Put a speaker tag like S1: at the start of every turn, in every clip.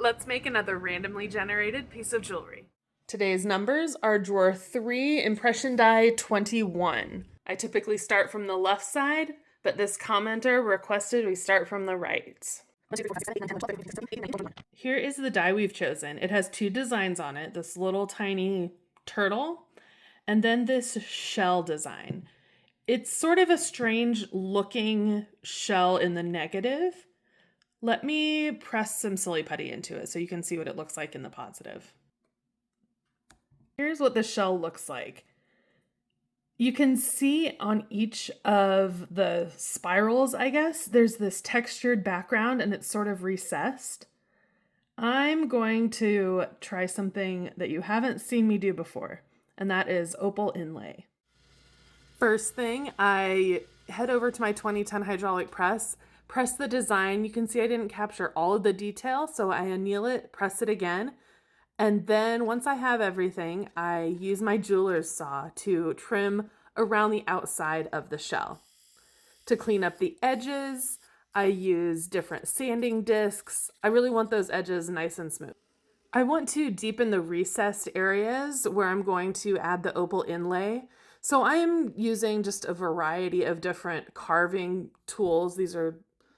S1: Let's make another randomly generated piece of jewelry. Today's numbers are drawer 3, impression die 21. I typically start from the left side, but this commenter requested we start from the right. Here is the die we've chosen. It has 2 designs on it, this little tiny turtle, and then this shell design. It's sort of a strange looking shell in the negative. Let me press some silly putty into it so you can see what it looks like in the positive. Here's what the shell looks like. You can see on each of the spirals, I guess, there's this textured background and it's sort of recessed. I'm going to try something that you haven't seen me do before, and that is opal inlay. First thing, I head over to my 2010 hydraulic press, press the design. You can see I didn't capture all of the detail, so I anneal it, press it again. And then once I have everything, I use my jeweler's saw to trim around the outside of the shell. To clean up the edges, I use different sanding discs. I really want those edges nice and smooth. I want to deepen the recessed areas where I'm going to add the opal inlay. So I am using just a variety of different carving tools.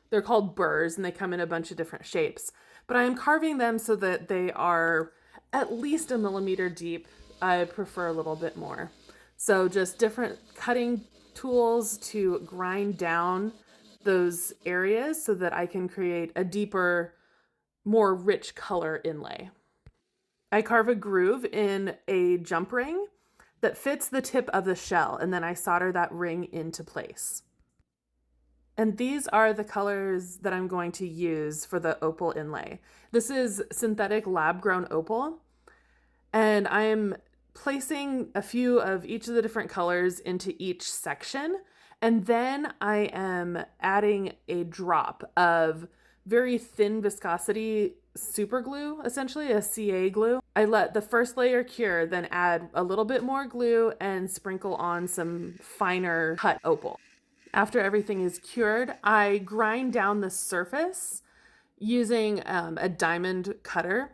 S1: They're called burrs and they come in a bunch of different shapes. But I am carving them so that they are at least 1 millimeter deep. I prefer a little bit more. So just different cutting tools to grind down those areas so that I can create a deeper, more rich color inlay. I carve a groove in a jump ring that fits the tip of the shell, and then I solder that ring into place. And these are the colors that I'm going to use for the opal inlay. This is synthetic lab-grown opal, and I am placing a few of each of the different colors into each section, and then I am adding a drop of very thin viscosity super glue, essentially a CA glue. I let the first layer cure, then add a little bit more glue and sprinkle on some finer cut opal. After everything is cured, I grind down the surface using a diamond cutter.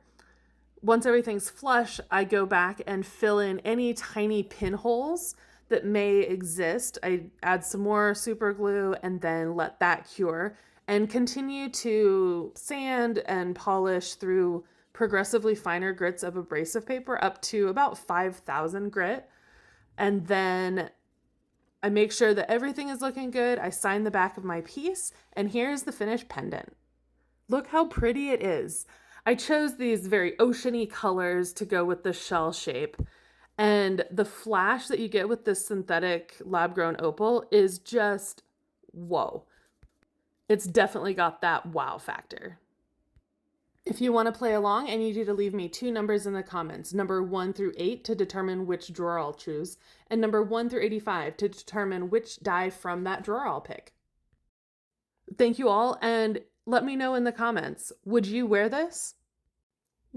S1: Once everything's flush, I go back and fill in any tiny pinholes that may exist. I add some more super glue and then let that cure and continue to sand and polish through progressively finer grits of abrasive paper up to about 5,000 grit. And then I make sure that everything is looking good. I sign the back of my piece, and here's the finished pendant. Look how pretty it is. I chose these very oceany colors to go with the shell shape. And the flash that you get with this synthetic lab-grown opal is just, whoa. It's definitely got that wow factor. If you want to play along, I need you to leave me 2 numbers in the comments, number 1 through 8 to determine which drawer I'll choose, and number 1 through 85 to determine which die from that drawer I'll pick. Thank you all, and let me know in the comments, would you wear this?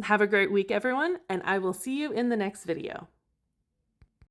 S1: Have a great week, everyone, and I will see you in the next video.